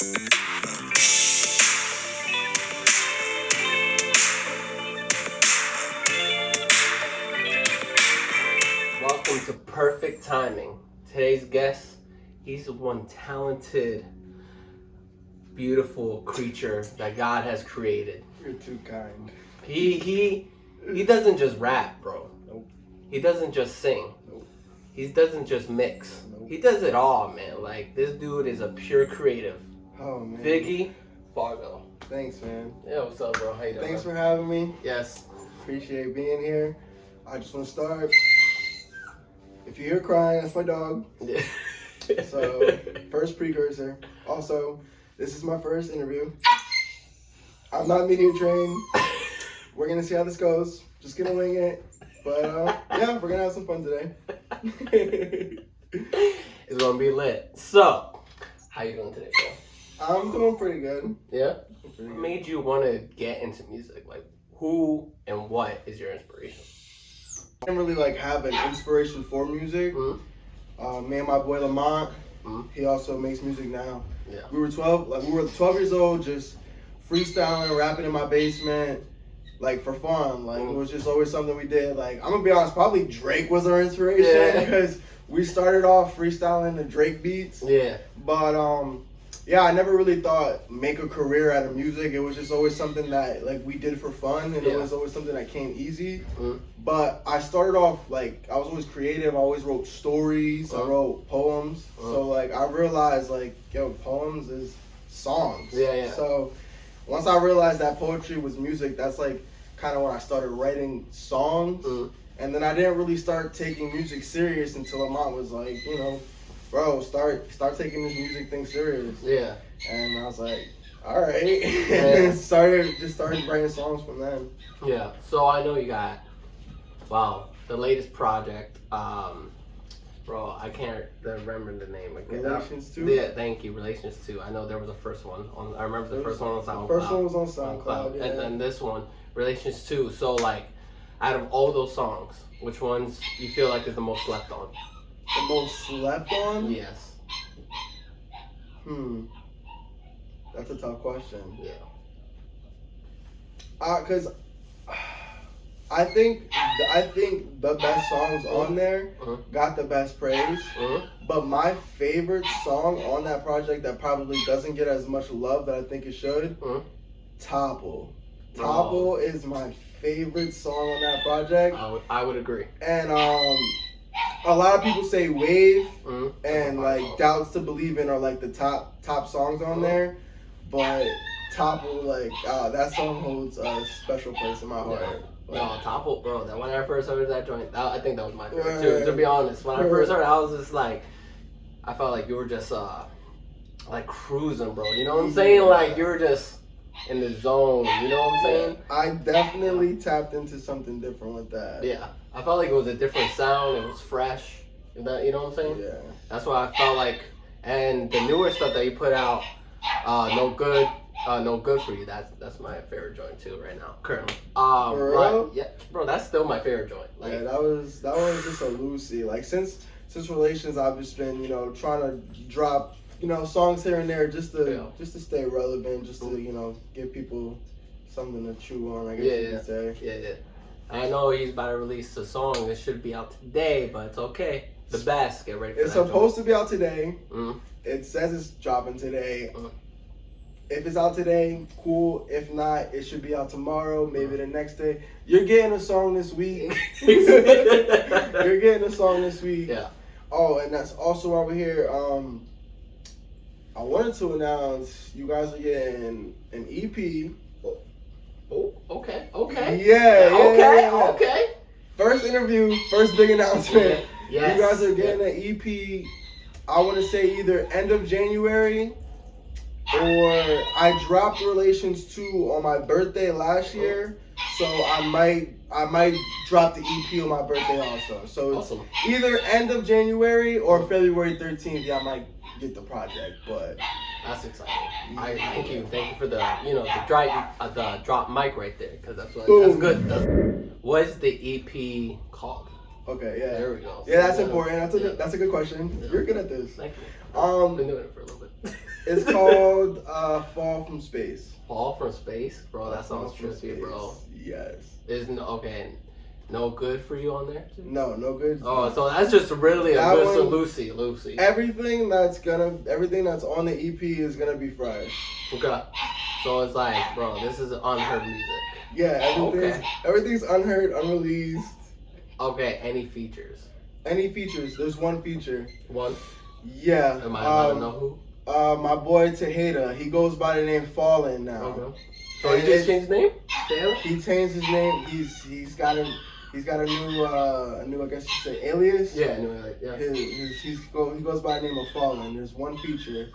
Welcome to Perfect Timing. Today's guest, he's one talented, beautiful creature that God has created. You're too kind. He doesn't just rap, bro. Nope. He doesn't just sing. Nope. He doesn't just mix. Nope. He does it all, man. Like, this dude is a pure creative. Oh, man. Figgy Fargo. Thanks, man. Yeah, what's up, bro? How you doing? Thanks for having me. Yes. Appreciate being here. I just want to start. If you hear crying, that's my dog. Yeah. So, first precursor. Also, this is my first interview. I'm not media trained. We're going to see how this goes. Just going to wing it. But, yeah, we're going to have some fun today. It's going to be lit. So, how you doing today, bro? I'm doing pretty good. Yeah? Pretty What good. made you want to get into music? Like, who and what is your inspiration? I didn't really have an inspiration for music. Mm-hmm. Me and my boy Lamont, Mhm. he also makes music now. Yeah. We were 12 years old, just freestyling, rapping in my basement, for fun. It was just always something we did. I'm gonna be honest, probably Drake was our inspiration Yeah. because we started off freestyling the Drake beats. Yeah. But yeah, I never really thought make a career out of music. It was just always something that we did for fun, and Yeah. it was always something that came easy. Mhm. But I started off I was always creative. I always wrote stories. I wrote poems. So I realized poems is songs. Yeah. So once I realized that poetry was music, that's kind of when I started writing songs. Mhm. And then I didn't really start taking music serious until Lamont was bro, start taking this music thing serious. Yeah. And I was like, all right. Yeah. And then started writing songs from then. Yeah. So I know you got, the latest project. Bro, I can't remember the name. Relations 2? Yeah, thank you. Relations 2. I know there was a first one. I remember the first one on SoundCloud. The first one was on SoundCloud, yeah. And then this one, Relations 2. So out of all those songs, which ones you feel like is the most slept on? The most slept on? Yes. That's a tough question. Yeah. Cause I think the best songs on there got the best praise. But my favorite song on that project that probably doesn't get as much love that I think it should, Topple. Topple is my favorite song on that project. I would agree. And a lot of people say Wave and Doubts to Believe In are the top songs on there. But Topple, that song holds a special place in my heart. No, Topple, bro. That when I first heard that joint, I think that was my favorite too. To be honest, when I first heard it, I was just I felt like you were just cruising, bro. You know what I'm saying? You were just in the zone. You know what I'm saying? I definitely tapped into something different with that. Yeah, I felt like it was a different sound. It was fresh. You know what I'm saying? Yeah. That's why I felt and the newer stuff that you put out, No Good for You. That's my favorite joint too right now, currently. For real? Yeah, bro, that's still my favorite joint. Yeah, that was just a Lucy. Since Relations, I've just been trying to drop songs here and there just to stay relevant, just to give people something to chew on. I guess you could say. Yeah. I know he's about to release a song. It should be out today, but it's okay. The best. Get ready for It's that supposed to be out today. Mm-hmm. It says it's dropping today. If it's out today, cool. If not, it should be out tomorrow, maybe the next day. You're getting a song this week. You're getting a song this week. Yeah. Oh, and that's also why we're here. I wanted to announce you guys are getting an EP. Oh, okay. Yeah. Okay. First interview, first big announcement. Yes. You guys are getting an EP. I want to say either end of January or I dropped Relations 2 on my birthday last year, so I might drop the EP on my birthday also. So it's awesome. Either end of January or February 13th. Yeah, I might get the project, but that's exciting. I thank you for the the drop mic right there, because that's good. What's the EP called? Okay, yeah. There we go. Yeah, that's important. That's a good question. Yeah. You're good at this. Thank you. Been doing it for a little bit. It's called Fall from Space. Fall from Space? Bro, that sounds trippy, bro. Yes. Is no good for you on there? No good. Oh, so that's just really a good Lucy. Everything that's on the EP is gonna be fresh. Okay. So it's like, bro, this is unheard music. Yeah, everything's unheard, unreleased. Okay, any features? There's one feature. One? Yeah. Am I allowed to know who? My boy Tejeda. He goes by the name Fallen now. Okay. So he just changed his name? Taylor? He changed his name. He's got a new I guess you say alias. Yeah, He goes by the name of Fallen. There's one feature.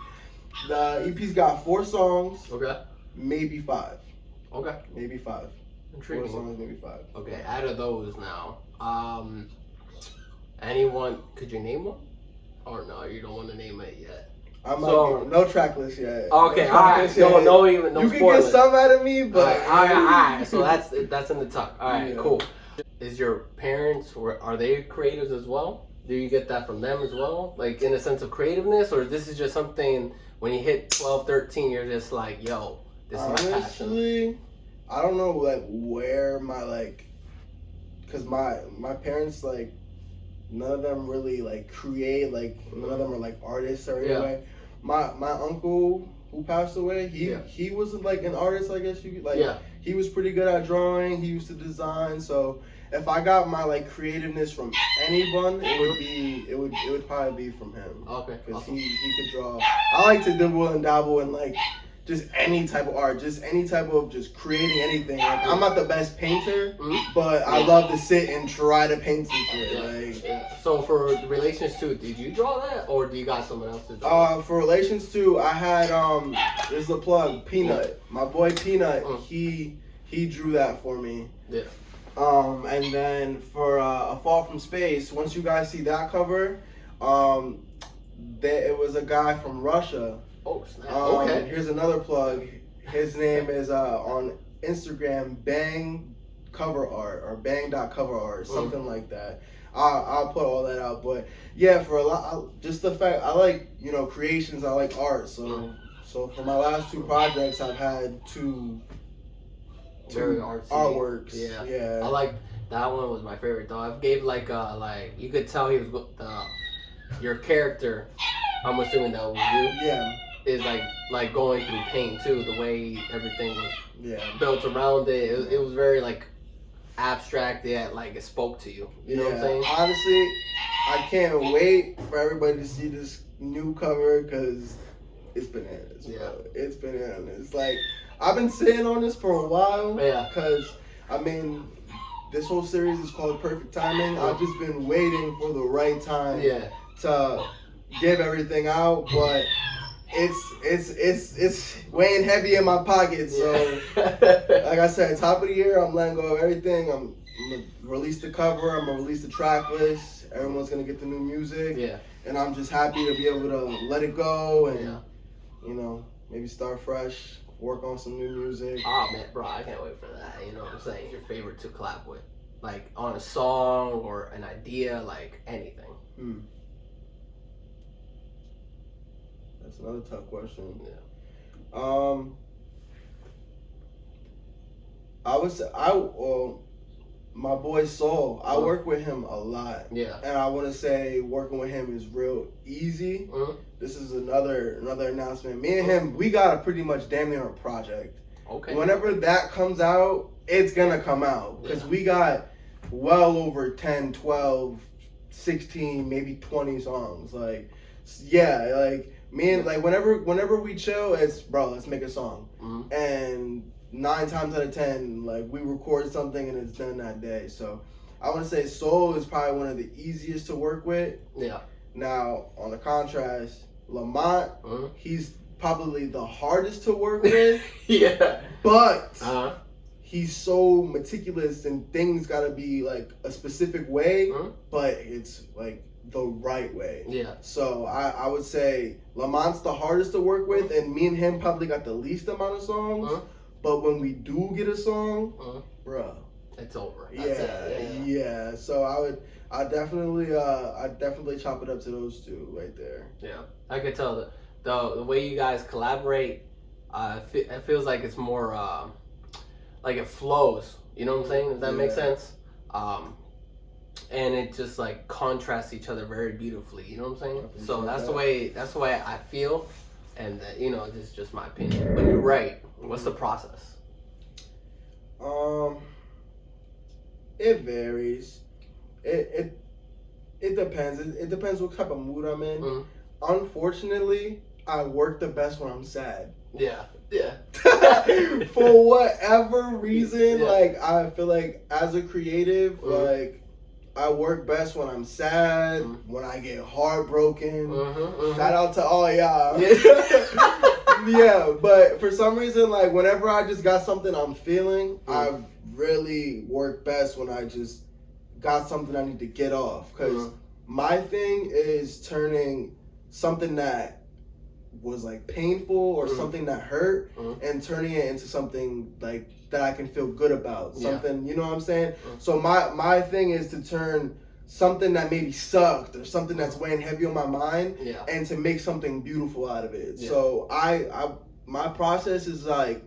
The EP's got 4 songs. Okay. Maybe 5. Okay. Maybe 5. Intriguing. 4 songs, maybe 5. Okay, out of those now, anyone, could you name one? Or no, you don't want to name it yet? No track list yet. Okay, no alright. No You spoilers. can get some out of me, but alright. So that's in the tuck. Alright, yeah. Cool. Is your parents, are they creatives as well? Do you get that from them as well? Like in a sense of creativeness, or this is just something when you hit 12, 13, you're just like, yo, this is my passion. Honestly, I don't know where my cause my parents none of them really create, none of them are artists or anyway. My uncle who passed away, he was an artist, I guess you could he was pretty good at drawing, he used to design, so if I got my creativeness from anyone, it would probably be from him. Okay. Because awesome. he could draw. I like to dibble and dabble in just any type of art, just any type of just creating anything. I'm not the best painter, but I love to sit and try to paint some shit. So for Relations 2, did you draw that, or do you got someone else to draw? For Relations 2, I had there's the plug, Peanut. My boy Peanut, he drew that for me. Yeah. And then for A Fall from Space, once you guys see that cover, it was a guy from Russia. Oh, snap. Okay. Here's another plug. His name is on Instagram, Bang Cover Art or Bang.cover art, something like that. I'll put all that out. But yeah, for a lot, just the fact I like creations. I like art. So for my last 2 projects, I've had two very artsy artworks. Yeah. I like that one. Was my favorite though. I gave you could tell he was your character. I'm assuming that was you. Yeah. Is like going through pain too. The way everything was built around it. It was very abstract. Yet it spoke to you. You know what I'm saying? Honestly, I can't wait for everybody to see this new cover because it's bananas. Bro. Yeah. It's bananas. I've been sitting on this for a while. Yeah. Because this whole series is called Perfect Timing. I've just been waiting for the right time. To give everything out, but it's weighing heavy in my pocket. So, like I said, top of the year, I'm letting go of everything. I'm gonna release the cover. I'm gonna release the track list. Everyone's gonna get the new music. Yeah. And I'm just happy to be able to let it go and maybe start fresh, work on some new music. Oh man, bro, I can't wait for that. You know what I'm saying? Your favorite to collab with, on a song or an idea, anything. That's another tough question. Yeah. I would say my boy Soul. I work with him a lot. Yeah. And I want to say working with him is real easy. This is another announcement. Me and him, we got a pretty much damn near a project. Okay. Whenever that comes out, it's gonna come out because we got well over 10, 12, 16, maybe 20 songs. Me and whenever we chill, it's let's make a song. And 9 times out of 10, we record something and it's done that day. So I want to say Soul is probably one of the easiest to work with. Yeah. Now on the contrast, Lamont, he's probably the hardest to work with. Yeah. But he's so meticulous and things gotta be a specific way, but it's the right way. Yeah. So I would say Lamont's the hardest to work with, and me and him probably got the least amount of songs. But when we do get a song, bruh, it's over. Yeah. So I definitely chop it up to those 2 right there. Yeah, I could tell that the way you guys collaborate, it feels like it's more like it flows. You know what I'm saying? Does that make sense? And it just like contrasts each other very beautifully. You know what I'm saying? So that's the way I feel, and you know, this is just my opinion. When you write, what's the process? It varies. It depends. It depends what type of mood I'm in. Mm-hmm. Unfortunately, I work the best when I'm sad. Yeah. For whatever reason, like I feel like as a creative, like I work best when I'm sad, when I get heartbroken. Shout out to all y'all. Yeah, but for some reason, like whenever I just got something I'm feeling, I really work best when I just got something I need to get off. Because my thing is turning something that was like painful or something that hurt and turning it into something like that I can feel good about. Something, you know what I'm saying? So my thing is to turn something that maybe sucked or something that's weighing heavy on my mind and to make something beautiful out of it. So I my process is like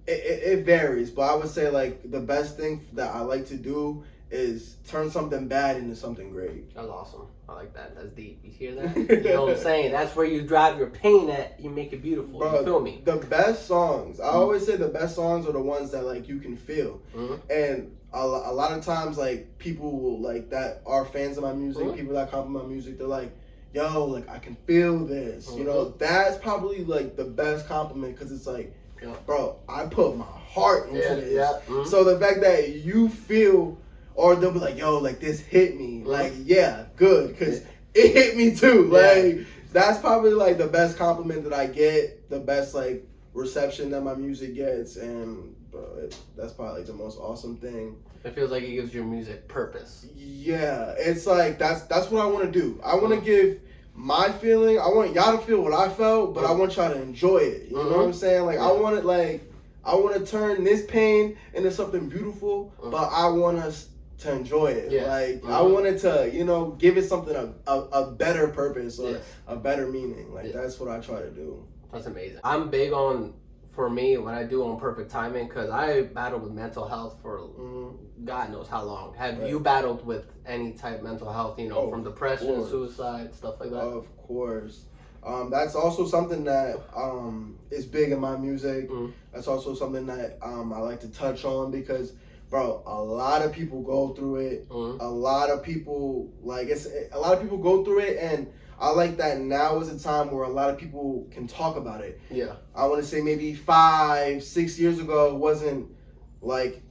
it varies, but I would say like the best thing that I like to do is turn something bad into something great. That's awesome. I like that. That's deep. You hear that? You know what I'm saying? That's where you drive your pain at. You make it beautiful. Bro, you feel me? The best songs, I always say the best songs are the ones that like you can feel. And a lot of times like people will like that are fans of my music, people that compliment my music, they're like, yo, like I can feel this. You know, that's probably like the best compliment because it's like, bro, I put my heart into this. So the fact that you feel, or they'll be like, yo, like this hit me. Like, yeah, good, because it hit me too. Like, that's probably like the best compliment that I get, the best like reception that my music gets, and bro, that's probably like the most awesome thing. It feels like it gives your music purpose. Yeah, it's like that's what I want to do. I want to give my feeling. I want y'all to feel what I felt, but I want y'all to enjoy it. You know what I'm saying? Like, I want it like I want to turn this pain into something beautiful, but I want us to enjoy it. Like I wanted to, you know, give it something a better purpose or a better meaning. Like that's what I try to do. That's amazing. I'm big on, for me, what I do on Perfect Timing, because I battled with mental health for God knows how long. Have you battled with any type of mental health, you know, from depression, suicide, stuff like that? Of course. That's also something that is big in my music. That's also something that I like to touch on because, bro, a lot of people go through it. A lot of people go through it, and I like that now is a time where a lot of people can talk about it. I want to say maybe 5-6 years ago, it wasn't like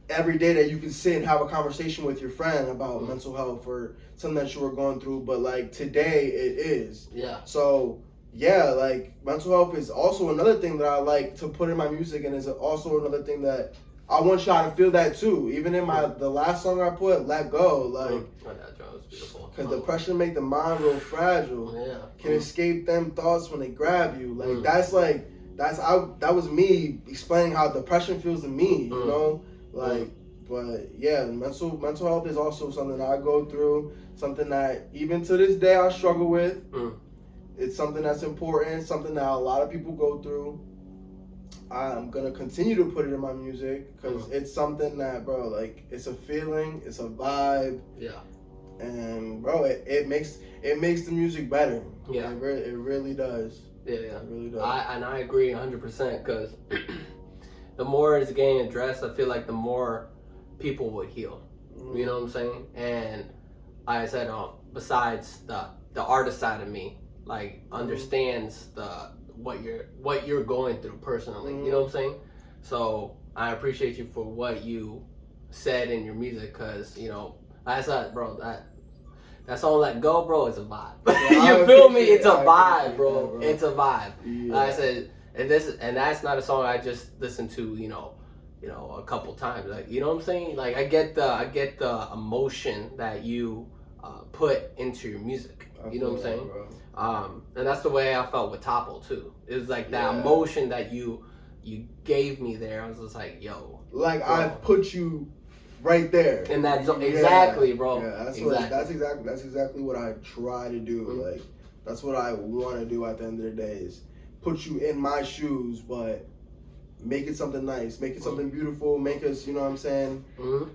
every day that you can sit and have a conversation with your friend about mental health or something that you were going through, but like today it is. So like mental health is also another thing that I like to put in my music, and is also another thing that I want y'all to feel that too. Even in the last song I put, Let Go, like, because depression make the mind real fragile. Can escape them thoughts when they grab you. Like that was me explaining how depression feels to me. You know, like, but yeah, mental health is also something that I go through. Something that even to this day I struggle with. It's something that's important. Something that a lot of people go through. I'm gonna continue to put it in my music because it's something that, bro, like it's a feeling, it's a vibe, and bro, it makes the music better. It really does. It really does. I agree 100% because the more it's getting addressed, I feel like the more people would heal. You know what I'm saying? And like I said, besides the artist side of me, like understands what you're going through personally. You know what I'm saying? So I appreciate you for what you said in your music, because, you know, I said, bro, that song Let Go, bro, it's a vibe. You feel me? It's a vibe, bro. It's a vibe. Like I said, and that's not a song I just listened to, you know, a couple times. Like, you know what I'm saying? Like I get the emotion that you put into your music. You know what I'm saying? Bro. And that's the way I felt with Topple too. It was like that emotion that you gave me there. I was just like, yo, like, bro, I put you right there. And that's exactly, bro. Yeah, that's exactly what I try to do. Like That's what I want to do at the end of the day, is put you in my shoes, but make it something nice, make it something beautiful, make us, you know what I'm saying? Mm-hmm.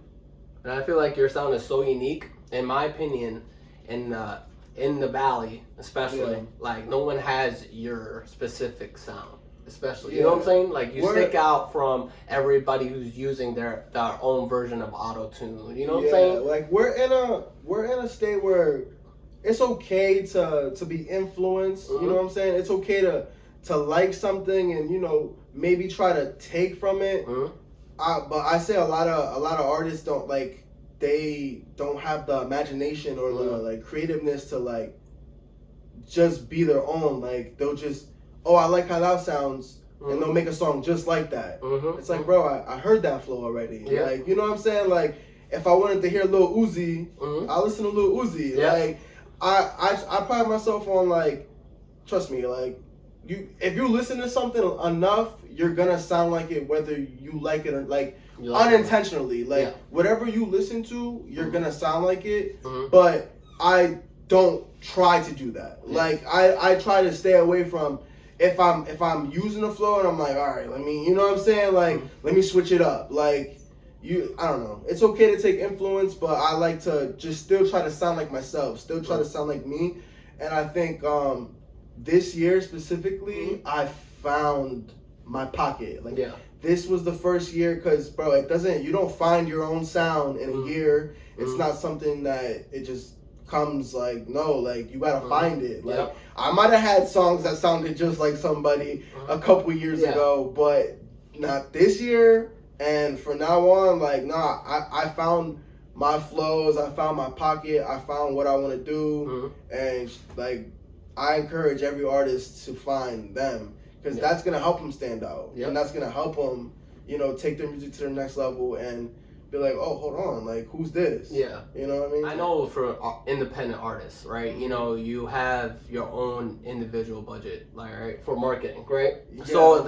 And I feel like your sound is so unique, in my opinion, in the Valley, especially. Yeah. Like, no one has your specific sound. Especially, you know what I'm saying? Like, you stick out from everybody who's using their own version of auto-tune. You know what I'm saying? Like, we're in a state where it's okay to be influenced. You know what I'm saying? It's okay to like something and, you know, maybe try to take from it. But I say a lot of artists don't, like, they don't have the imagination or the like creativeness to like just be their own. Like, they'll just, oh, I like how that sounds, and they'll make a song just like that. It's like, bro, I heard that flow already. Yeah. Like, you know what I'm saying? Like, if I wanted to hear Lil Uzi, I listen to Lil Uzi. Yeah. Like, I pride myself on, like, trust me, like, if you listen to something enough, you're gonna sound like it whether you like it or like unintentionally. Like, whatever you listen to, you're gonna sound like it. But I don't try to do that. Like, I try to stay away from, if I'm using the flow and I'm like, all right, let me, you know what I'm saying? Like, let me switch it up. Like, I don't know. It's okay to take influence, but I like to just still try to sound like myself, still try to sound like me. And I think this year specifically, I found my pocket. Like, this was the first year, because, bro, you don't find your own sound in a year. It's not something that it just comes, like, no, like, you gotta find it. Like, I might have had songs that sounded just like somebody a couple years ago, but not this year. And from now on, like, nah, I found my flows, I found my pocket, I found what I want to do. And, like, I encourage every artist to find them, because that's gonna help them stand out, and that's gonna help them, you know, take their music to the next level and be like, oh, hold on, like, who's this? Yeah. You know what I mean? I know for independent artists, right? You know, you have your own individual budget, like, right, for marketing, right? Yeah. So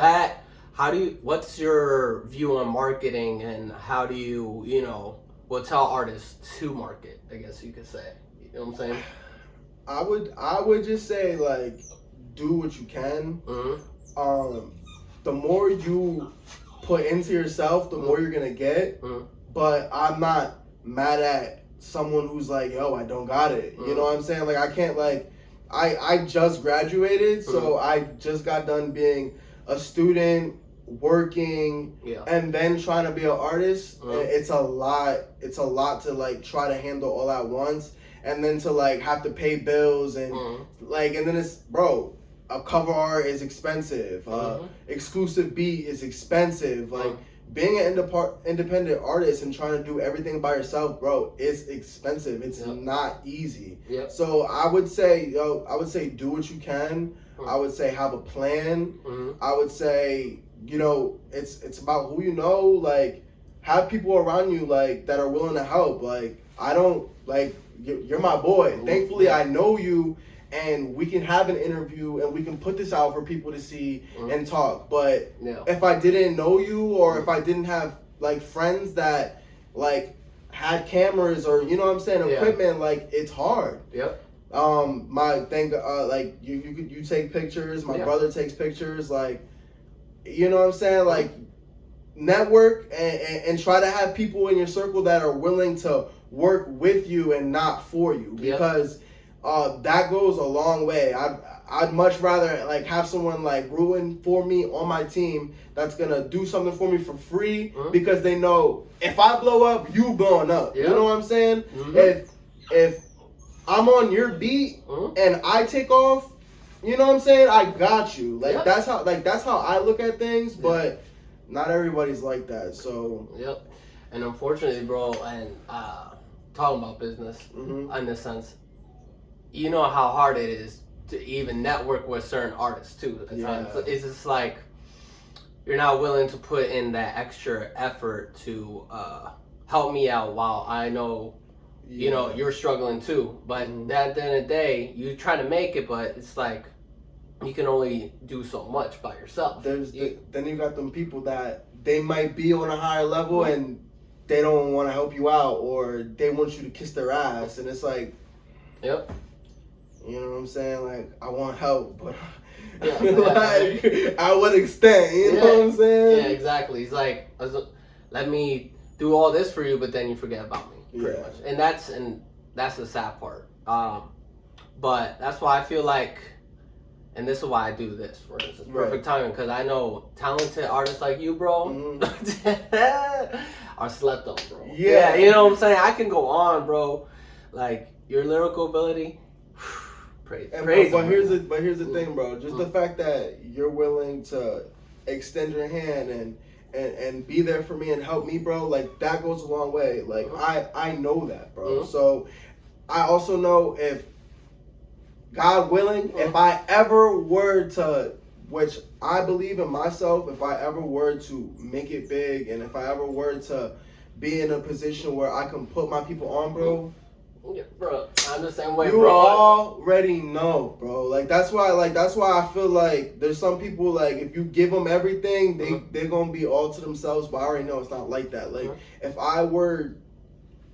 what's your view on marketing, and how do you, you know, tell artists to market, I guess you could say. You know what I'm saying? I would just say, like, do what you can. The more you put into yourself, the more you're gonna get. But I'm not mad at someone who's like, yo, I don't got it. You know what I'm saying? Like, I can't, like, I just graduated, so I just got done being a student, working, and then trying to be an artist. It's a lot to, like, try to handle all at once, and then to, like, have to pay bills, and like, and then it's, bro, a cover art is expensive, exclusive beat is expensive, like, being an independent artist and trying to do everything by yourself, bro, it's expensive. It's not easy. So I would say, do what you can. I would say have a plan. I would say, you know, it's about who you know. Like, have people around you, like, that are willing to help. Like, I don't, like, you're my boy. Thankfully, I know you, and we can have an interview and we can put this out for people to see and talk. But if I didn't know you, or if I didn't have, like, friends that, like, had cameras or, you know what I'm saying, equipment, like, it's hard. My thing, like, you take pictures, my brother takes pictures, like, you know what I'm saying, like, network and try to have people in your circle that are willing to work with you and not for you, because that goes a long way. I'd much rather, like, have someone, like, rooting for me on my team that's gonna do something for me for free, because they know if I blow up, you blowing up. You know what I'm saying? If I'm on your beat and I take off, you know what I'm saying, I got you. Like, that's how I look at things. But not everybody's like that. So and unfortunately, bro, and talking about business in this sense, you know how hard it is to even network with certain artists too at times. It's just like, you're not willing to put in that extra effort to help me out, while I know, you know, you're struggling too. But at the end of the day, you try to make it, but it's like, you can only do so much by yourself. Then you got them people that they might be on a higher level and they don't want to help you out, or they want you to kiss their ass, and it's like, You know what I'm saying? Like, I want help, but Yeah, like, I would extend. You know what I'm saying? Yeah, exactly. He's like, let me do all this for you, but then you forget about me, pretty much. And that's the sad part. But that's why I feel like, and this is why I do this, for instance, perfect timing, because I know talented artists like you, bro, are slept on, bro. Yeah, you know what I'm saying? I can go on, bro. Like, your lyrical ability, praise. But here's the thing, bro. Just the fact that you're willing to extend your hand and be there for me and help me, bro, like, that goes a long way. Like, I know that, bro. So I also know, if God willing, if I ever were to, which I believe in myself, if I ever were to make it big, and if I ever were to be in a position where I can put my people on, bro. Yeah, bro, I'm the same way, you bro. You already know, bro. Like, that's why I feel like there's some people, like, if you give them everything, they're gonna be all to themselves. But I already know it's not like that. Like, if I were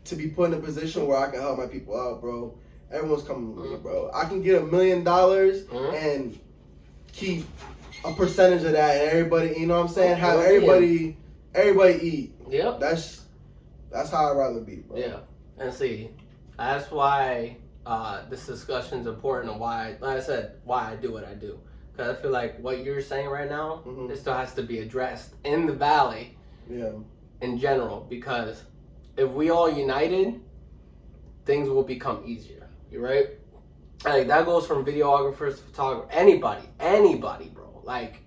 to be put in a position where I can help my people out, bro, everyone's coming to me, bro. I can get $1 million and keep a percentage of that, and everybody, you know what I'm saying? Have everybody eat. Yep. That's how I'd rather be, bro. Yeah, and see, that's why this discussion is important, and why, like I said, why I do what I do. Because I feel like what you're saying right now, it still has to be addressed in the Valley, in general. Because if we all united, things will become easier. You're right. Like, that goes from videographers, photographers, anybody, bro. Like,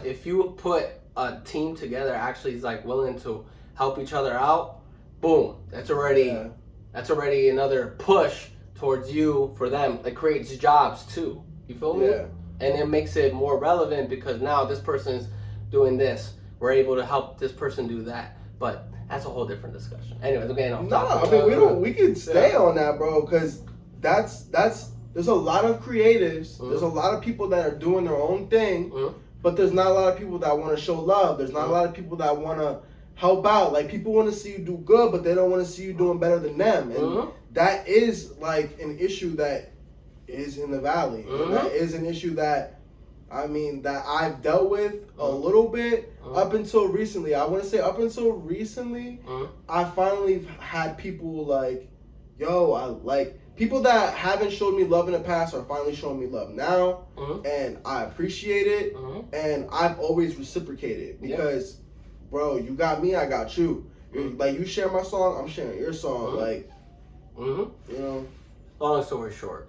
if you put a team together, actually is like willing to help each other out, boom, that's already another push towards you for them. It creates jobs too. You feel me? Yeah. And it makes it more relevant, because now this person's doing this, we're able to help this person do that. But that's a whole different discussion. Anyways, we're getting off topic. I mean, we can stay on that, bro, because that's there's a lot of creatives, there's a lot of people that are doing their own thing, but there's not a lot of people that want to show love. There's not a lot of people that want to help out. Like, people want to see you do good, but they don't want to see you doing better than them. And that is, like, an issue that is in the Valley. And that is an issue that, I mean, that I've dealt with a little bit up until recently. I want to say up until recently, I finally had people like, people that haven't showed me love in the past are finally showing me love now, and I appreciate it, and I've always reciprocated, because, bro, you got me, I got you. Like, you share my song, I'm sharing your song. Like, you know. Long story short,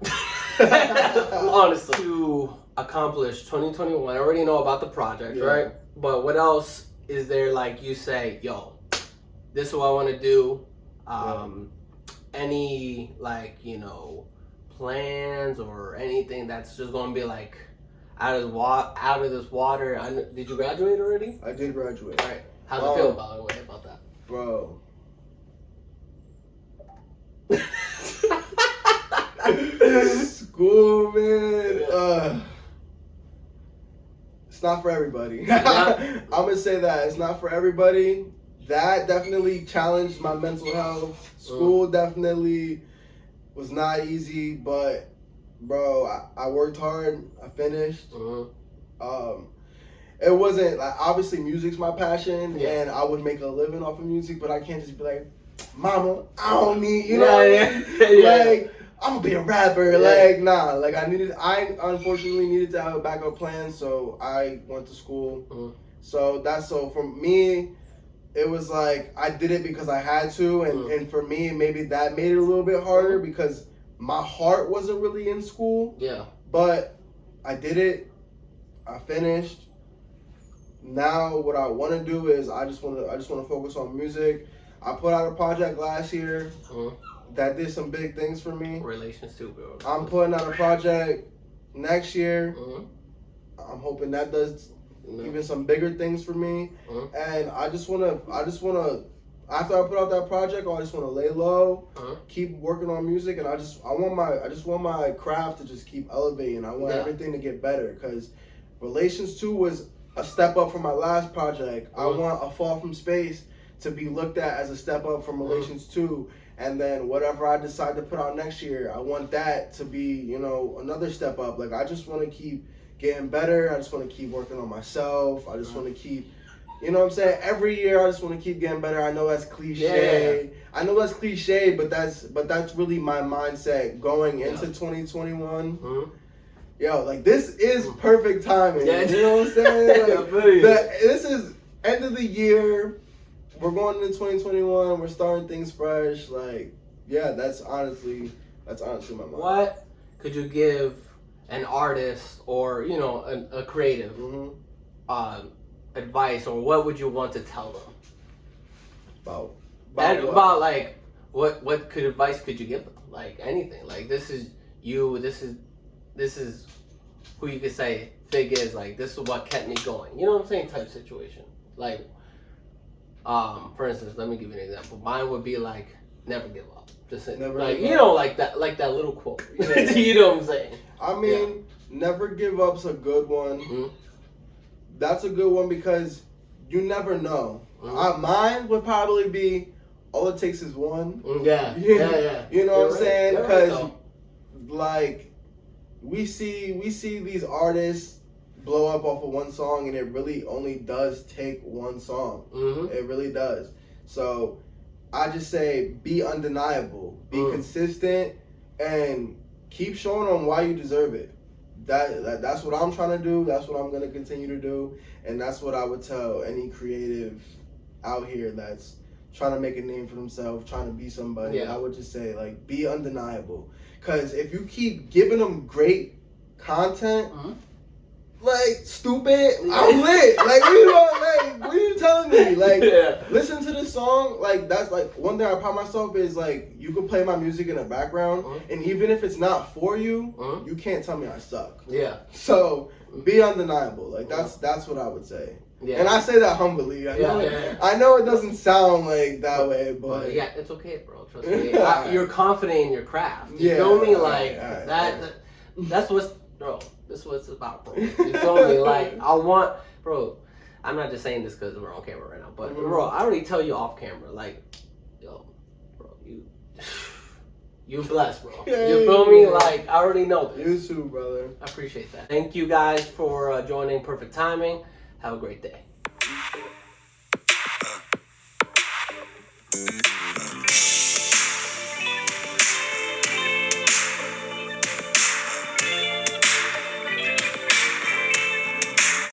honestly, to accomplish 2021, I already know about the project, right? But what else is there, like, you say, yo, this is what I want to do? Any, like, you know, plans or anything that's just going to be, like, out of this water? Did you graduate already? I did graduate. All right. How's it feel, by the way, about that? Bro. School, man. It's not for everybody. I'm going to say that. It's not for everybody. That definitely challenged my mental health. School definitely was not easy, but, bro, I worked hard. I finished. It wasn't, like, obviously music's my passion, and I would make a living off of music, but I can't just be like, mama, I don't need, you know, like, I'm gonna be a rapper. Like, nah, like, I unfortunately needed to have a backup plan, so I went to school. So for me, it was like, I did it because I had to, and for me, maybe that made it a little bit harder, because my heart wasn't really in school. But I did it. I finished. Now what I want to do is I just want to focus on music. I put out a project last year that did some big things for me. Relations too, bro. I'm putting out a project next year. I'm hoping that does even some bigger things for me. And I just wanna after I put out that project, I just wanna lay low, keep working on music, and I just want my craft to just keep elevating. I want everything to get better, because Relations 2 was a step up from my last project. I want A Fall from Space to be looked at as a step up from Relations 2. And then whatever I decide to put out next year, I want that to be, you know, another step up. Like, I just want to keep getting better. I just want to keep working on myself. I just want to keep, you know what I'm saying? Every year, I just want to keep getting better. I know that's cliche. Yeah. I know that's cliche, but that's really my mindset going into 2021. Mm-hmm. Yo, like, this is perfect timing. Yeah. You know what I'm saying? Like, this is end of the year. We're going into 2021. We're starting things fresh. Like, yeah, that's honestly my mind. What could you give an artist or, you know, a creative advice, or what would you want to tell them? About like what advice could you give them? Like anything. Like, this is you. This is who you could say Fig is. Like, this is what kept me going. You know what I'm saying? Type situation. Like, for instance, let me give you an example. Mine would be like, never give up. Just never, like, you know, like that little quote. You know what I'm saying? I mean, never give up's a good one. Mm-hmm. That's a good one because you never know. Mm-hmm. Mine would probably be, all it takes is one. Yeah. You know what I'm saying? Because like, we see these artists blow up off of one song, and it really only does take one song. Mm-hmm. It really does. So I just say, be undeniable, be consistent, and keep showing them why you deserve it. That's what I'm trying to do. That's what I'm going to continue to do. And that's what I would tell any creative out here that's trying to make a name for themselves, trying to be somebody. Yeah. I would just say, like, be undeniable. Because if you keep giving them great content, like, stupid, I'm lit. Like, what are you telling me? Like, listen to this song. Like, that's like one thing I proud myself is, like, you can play my music in the background, and even if it's not for you, you can't tell me I suck. Yeah. So be undeniable. Like, that's what I would say. Yeah. And I say that humbly. I know it doesn't sound like that way, but yeah, it's okay, bro. Trust me. You're confident in your craft. You feel me? Like that's what's, bro. This is what it's about, bro. You feel me? Like, bro, I'm not just saying this because we're on camera right now, but bro, I already tell you off camera, like, yo, bro, you blessed, bro. You feel me? Like, I already know this. You too, brother. I appreciate that. Thank you guys for joining Perfect Timing. Have a great day.